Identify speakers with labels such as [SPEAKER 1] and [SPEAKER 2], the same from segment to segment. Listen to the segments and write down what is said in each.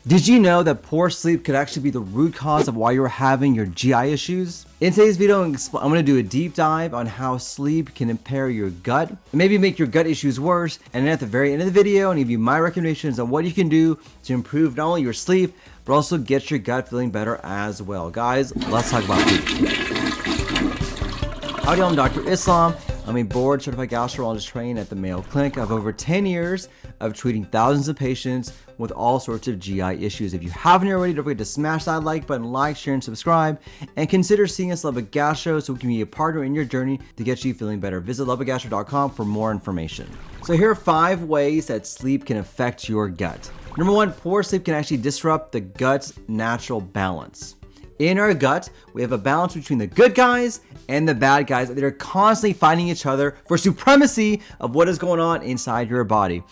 [SPEAKER 1] Did you know that poor sleep could actually be the root cause of why you're having your GI issues? In today's video, I'm going to do a deep dive on how sleep can impair your gut, and maybe make your gut issues worse. And then at the very end of the video, I'll give you my recommendations on what you can do to improve not only your sleep, but also get your gut feeling better as well. Guys, let's talk about food. Howdy, I'm Dr. Islam. I'm a board certified gastroenterologist trained at the Mayo Clinic. I have over 10 years of treating thousands of patients with all sorts of GI issues. If you haven't already, don't forget to smash that like button, like, share, and subscribe. And consider seeing us Lubbock Gastro so we can be a partner in your journey to get you feeling better. Visit lubbockgastro.com for more information. So here are 5 ways that sleep can affect your gut. Number 1, poor sleep can actually disrupt the gut's natural balance. In our gut, we have a balance between the good guys and the bad guys that are constantly fighting each other for supremacy of what is going on inside your body.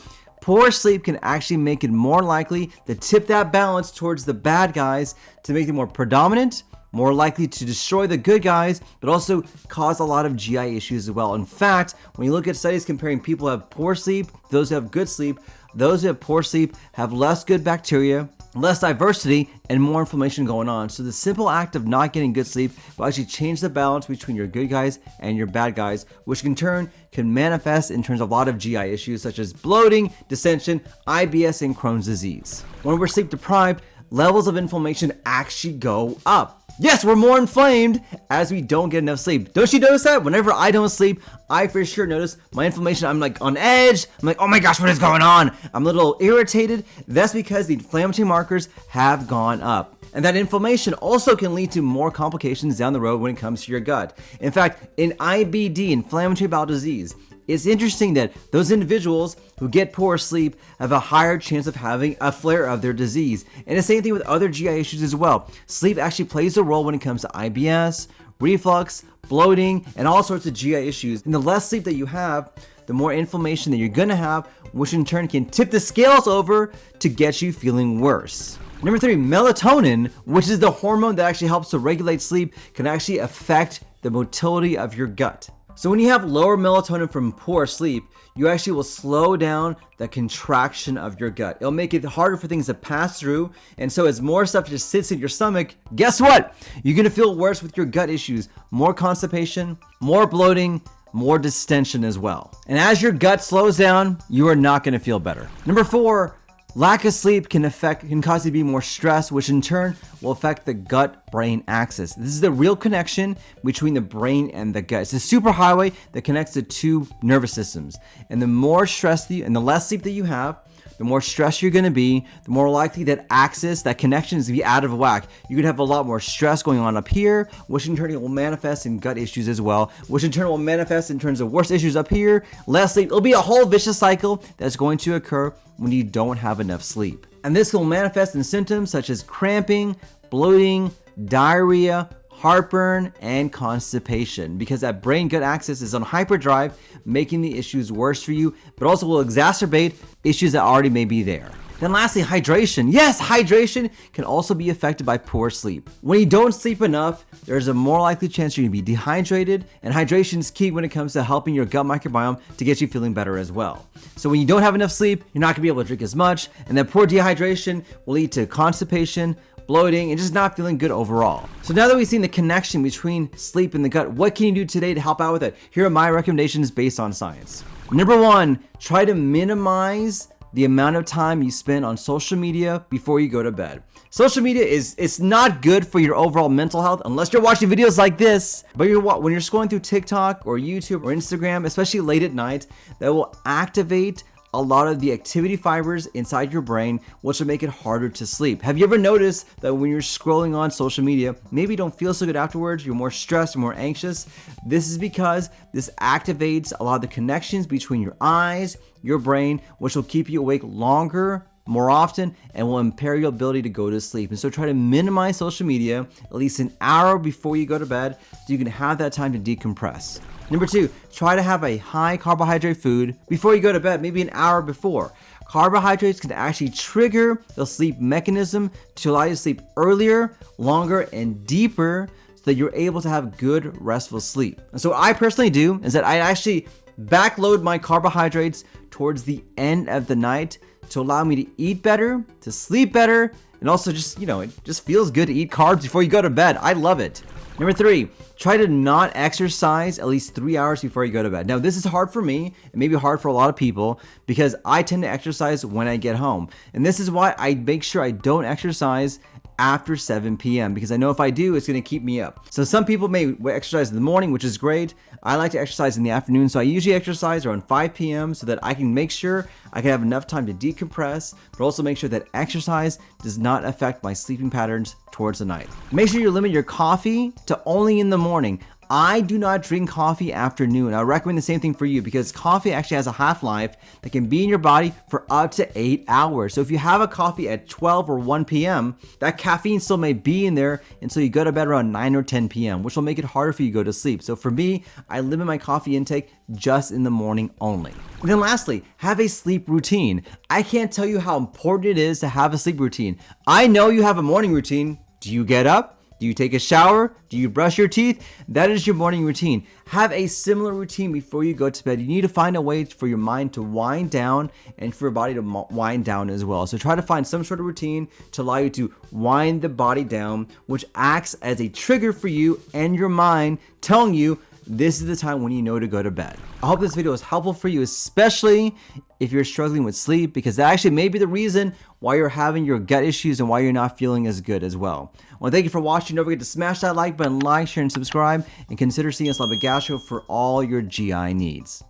[SPEAKER 1] Poor sleep can actually make it more likely to tip that balance towards the bad guys to make them more predominant, more likely to destroy the good guys, but also cause a lot of GI issues as well. In fact, when you look at studies comparing people who have poor sleep, those who have good sleep, those who have poor sleep have less good bacteria, less diversity, and more inflammation going on. So the simple act of not getting good sleep will actually change the balance between your good guys and your bad guys, which in turn can manifest in terms of a lot of GI issues such as bloating, dissension, IBS, and Crohn's disease. When we're sleep deprived, levels of inflammation actually go up. Yes, we're more inflamed as we don't get enough sleep. Don't you notice that? Whenever I don't sleep, I for sure notice my inflammation. I'm like on edge. I'm like, oh my gosh, what is going on? I'm a little irritated. That's because the inflammatory markers have gone up. And that inflammation also can lead to more complications down the road when it comes to your gut. In fact, in IBD, inflammatory bowel disease, it's interesting that those individuals who get poor sleep have a higher chance of having a flare of their disease. And the same thing with other GI issues as well. Sleep actually plays a role when it comes to IBS, reflux, bloating, and all sorts of GI issues. And the less sleep that you have, the more inflammation that you're gonna have, which in turn can tip the scales over to get you feeling worse. Number 3, melatonin, which is the hormone that actually helps to regulate sleep, can actually affect the motility of your gut. So when you have lower melatonin from poor sleep, you actually will slow down the contraction of your gut. It'll make it harder for things to pass through. And so as more stuff just sits in your stomach, guess what? You're gonna feel worse with your gut issues. More constipation, more bloating, more distension as well. And as your gut slows down, you are not gonna feel better. Number 4, lack of sleep can cause you to be more stressed, which in turn will affect the gut-brain axis. This is the real connection between the brain and the gut. It's a superhighway that connects the two nervous systems. And the more stress and the less sleep that you have, the more stressed you're gonna be, the more likely that axis, that connection is to be out of whack. You could have a lot more stress going on up here, which in turn will manifest in gut issues as well, which in turn will manifest in terms of worse issues up here, less sleep. It'll be a whole vicious cycle that's going to occur when you don't have enough sleep. And this will manifest in symptoms such as cramping, bloating, diarrhea, heartburn, and constipation, because that brain-gut axis is on hyperdrive, making the issues worse for you, but also will exacerbate issues that already may be there. Then lastly, hydration. Yes, hydration can also be affected by poor sleep. When you don't sleep enough, there's a more likely chance you're gonna be dehydrated, and hydration is key when it comes to helping your gut microbiome to get you feeling better as well. So when you don't have enough sleep, you're not gonna be able to drink as much, and then poor dehydration will lead to constipation, bloating, and just not feeling good overall. So now that we've seen the connection between sleep and the gut, what can you do today to help out with it? Here are my recommendations based on science. Number 1, try to minimize the amount of time you spend on social media before you go to bed. Social media it's not good for your overall mental health unless you're watching videos like this. But when you're scrolling through TikTok or YouTube or Instagram, especially late at night, that will activate a lot of the activity fibers inside your brain, which will make it harder to sleep. Have you ever noticed that when you're scrolling on social media, maybe you don't feel so good afterwards, you're more stressed, you're more anxious? This is because this activates a lot of the connections between your eyes, your brain, which will keep you awake longer, more often, and will impair your ability to go to sleep. And so try to minimize social media at least an hour before you go to bed so you can have that time to decompress. Number 2, try to have a high carbohydrate food before you go to bed, maybe an hour before. Carbohydrates can actually trigger the sleep mechanism to allow you to sleep earlier, longer, and deeper so that you're able to have good, restful sleep. And so what I personally do is that I actually backload my carbohydrates towards the end of the night to allow me to eat better, to sleep better, and also just, it just feels good to eat carbs before you go to bed. I love it. Number 3, try to not exercise at least 3 hours before you go to bed. Now, this is hard for me, and maybe hard for a lot of people, because I tend to exercise when I get home. And this is why I make sure I don't exercise after 7 p.m. because I know if I do, it's going to keep me up. So some people may exercise in the morning, which is great. I like to exercise in the afternoon, so I usually exercise around 5 p.m. so that I can make sure I can have enough time to decompress, but also make sure that exercise does not affect my sleeping patterns towards the night. Make sure you limit your coffee to only in the morning. I do not drink coffee after noon. I recommend the same thing for you because coffee actually has a half-life that can be in your body for up to 8 hours. So if you have a coffee at 12 or 1 p.m., that caffeine still may be in there until you go to bed around 9 or 10 p.m., which will make it harder for you to go to sleep. So for me, I limit my coffee intake just in the morning only. And then lastly, have a sleep routine. I can't tell you how important it is to have a sleep routine. I know you have a morning routine. Do you get up? Do you take a shower? Do you brush your teeth? That is your morning routine. Have a similar routine before you go to bed. You need to find a way for your mind to wind down and for your body to wind down as well. So try to find some sort of routine to allow you to wind the body down, which acts as a trigger for you and your mind, telling you this is the time when you know to go to bed. I hope this video was helpful for you, especially if you're struggling with sleep, because that actually may be the reason why you're having your gut issues and why you're not feeling as good as well. Well, thank you for watching. Don't forget to smash that like button, like, share, and subscribe, and consider seeing us Lubbock Gastro for all your GI needs.